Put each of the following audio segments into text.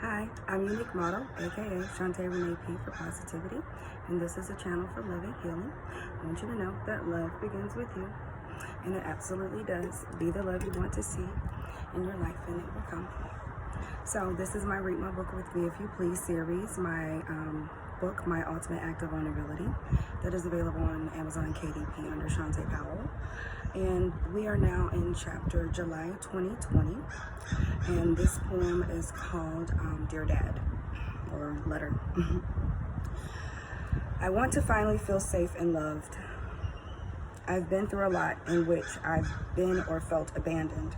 Hi, I'm Unique Model, aka Shantae Renee P for Positivity, and this is a channel for love and healing. I want you to know that love begins with you, and it absolutely does. Be the love you want to see in your life, and it will come. So this is my Read My Book With Me If You Please series, my book, My Ultimate Act of Vulnerability, that is available on Amazon KDP under Shantae Powell. And we are now in chapter July 2020, and this poem is called Dear Dad, or Letter. I want to finally feel safe and loved. I've been through a lot in which I've been or felt abandoned,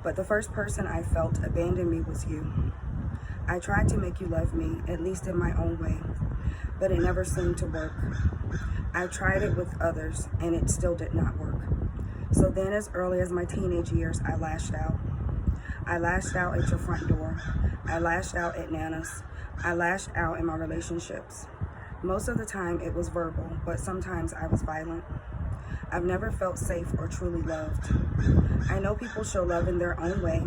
but the first person I felt abandon me was you. I tried to make you love me, at least in my own way, but it never seemed to work. I tried it with others, and it still did not work. So then, as early as my teenage years, I lashed out. I lashed out at your front door. I lashed out at Nana's. I lashed out in my relationships. Most of the time it was verbal, but sometimes I was violent. I've never felt safe or truly loved. I know people show love in their own way,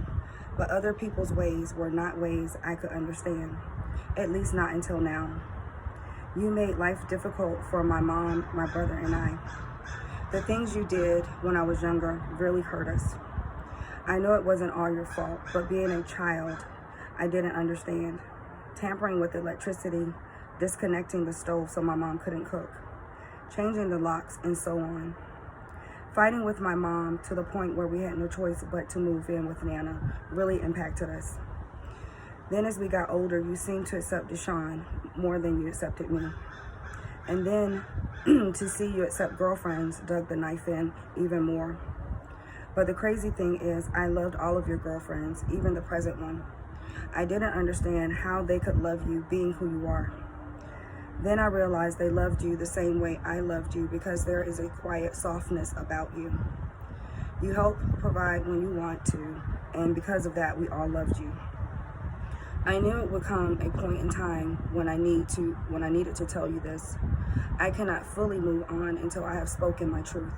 but other people's ways were not ways I could understand, at least not until now. You made life difficult for my mom, my brother, and I. The things you did when I was younger really hurt us. I know it wasn't all your fault, but being a child, I didn't understand. Tampering with electricity, disconnecting the stove so my mom couldn't cook, changing the locks, and so on. Fighting with my mom to the point where we had no choice but to move in with Nana really impacted us. Then as we got older, you seemed to accept Deshaun more than you accepted me. And then to see you accept girlfriends dug the knife in even more. But the crazy thing is, I loved all of your girlfriends, even the present one. I didn't understand how they could love you being who you are. Then I realized they loved you the same way I loved you, because there is a quiet softness about you. You help provide when you want to, and because of that, we all loved you. I knew it would come a point in time when I needed to tell you this. I cannot fully move on until I have spoken my truth.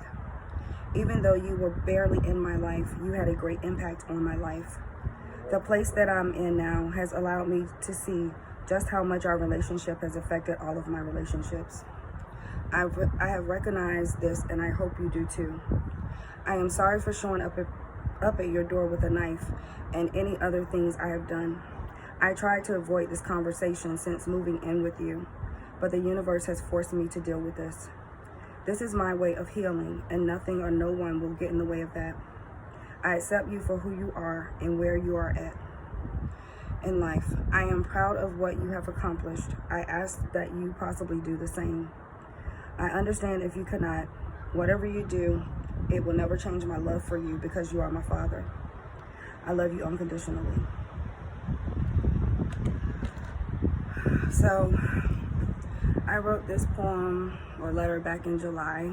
Even though you were barely in my life, you had a great impact on my life. The place that I'm in now has allowed me to see just how much our relationship has affected all of my relationships. I have recognized this, and I hope you do too. I am sorry for showing up at your door with a knife and any other things I have done. I tried to avoid this conversation since moving in with you, but the universe has forced me to deal with this. This is my way of healing, and nothing or no one will get in the way of that. I accept you for who you are and where you are at in life. I am proud of what you have accomplished. I ask that you possibly do the same. I understand if you cannot. Whatever you do, it will never change my love for you, because you are my father. I love you unconditionally. So I wrote this poem or letter back in July,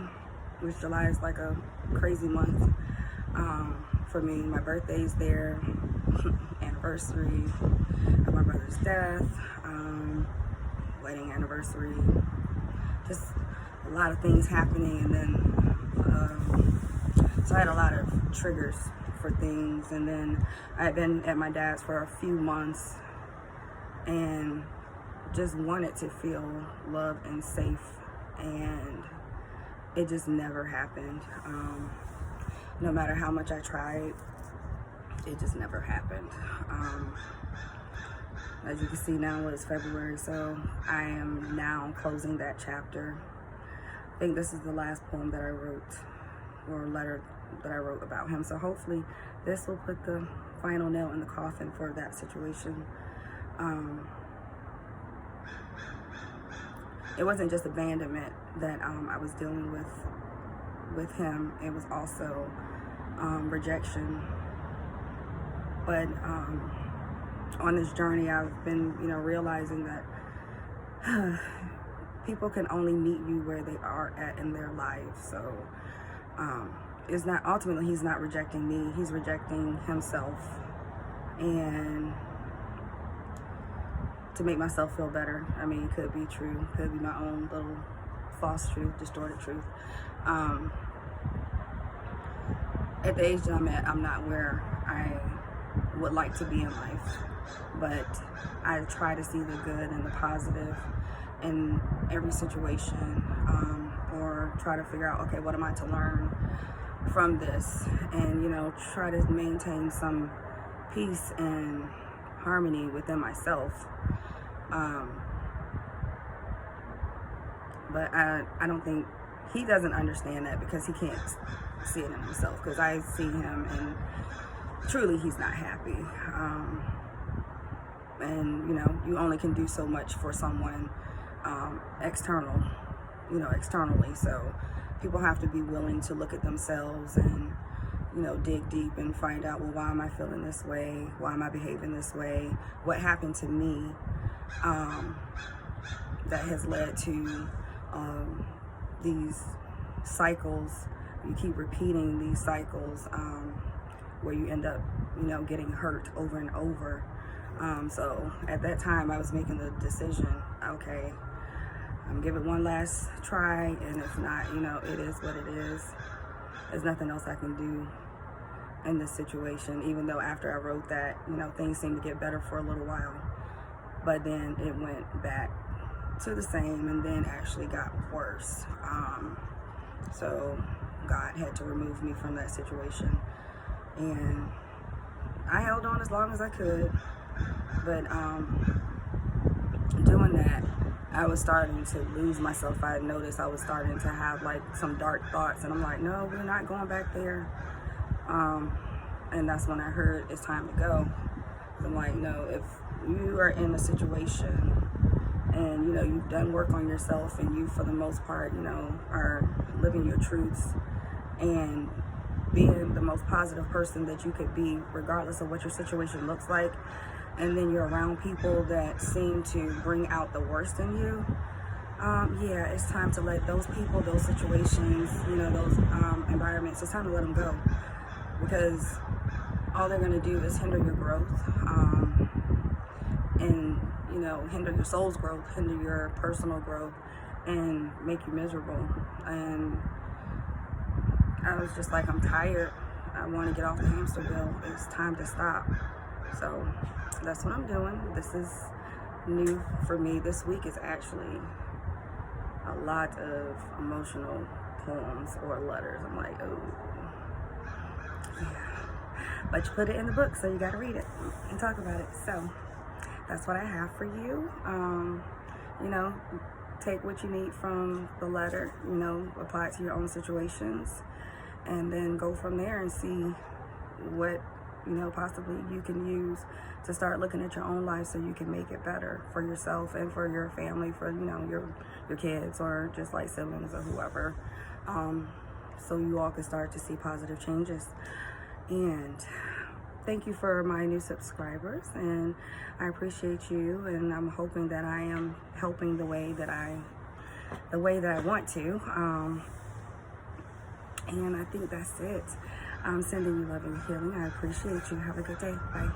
which July is like a crazy month for me. My birthday's there, anniversary of my brother's death, wedding anniversary, just a lot of things happening. And then so I had a lot of triggers for things, and then I had been at my dad's for a few months and just wanted to feel loved and safe, and it just never happened. No matter how much I tried, it just never happened. As you can see now, it's February, so I am now closing that chapter. I think this is the last poem that I wrote, or letter that I wrote about him, so hopefully this will put the final nail in the coffin for that situation. It wasn't just abandonment that I was dealing with him. It was also rejection. But on this journey, I've been, realizing that people can only meet you where they are at in their lives. So it's not, ultimately, he's not rejecting me. He's rejecting himself, and to make myself feel better. I mean, it could be true, could be my own little false truth, distorted truth. At the age that I'm at, I'm not where I would like to be in life, but I try to see the good and the positive in every situation, or try to figure out, okay, what am I to learn from this, and try to maintain some peace and harmony within myself. But I don't think he doesn't understand that, because he can't see it in himself, because I see him and truly he's not happy. And you only can do so much for someone externally. So people have to be willing to look at themselves and dig deep and find out, well, why am I feeling this way? Why am I behaving this way? What happened to me that has led to these cycles? You keep repeating these cycles where you end up getting hurt over and over. So at that time I was making the decision, okay, I'm give it one last try, and if not, it is what it is. There's nothing else I can do in this situation, even though after I wrote that, things seemed to get better for a little while, but then it went back to the same, and then actually got worse. So God had to remove me from that situation, and I held on as long as I could, but doing that, I was starting to lose myself. I noticed I was starting to have like some dark thoughts, and I'm like, no, we're not going back there. And that's when I heard it's time to go. I'm like, no, if you are in a situation and you've done work on yourself, and you for the most part are living your truths and being the most positive person that you could be, regardless of what your situation looks like, and then you're around people that seem to bring out the worst in you, yeah, it's time to let those people, those situations, those environments, it's time to let them go, because all they're going to do is hinder your growth, and hinder your soul's growth, hinder your personal growth, and make you miserable. And I was just like, I'm tired. I want to get off the hamster wheel. It's time to stop. So that's what I'm doing. This is new for me. This week is actually a lot of emotional poems or letters. I'm like, oh, yeah. But you put it in the book, so you got to read it and talk about it. So that's what I have for you. Take what you need from the letter, apply it to your own situations, and then go from there and see what possibly you can use to start looking at your own life, so you can make it better for yourself and for your family, for your kids, or just like siblings or whoever, so you all can start to see positive changes. And thank you for my new subscribers, and I appreciate you, and I'm hoping that I am helping the way that I want to. And I think that's it. I'm sending you love and healing. I appreciate you. Have a good day. Bye.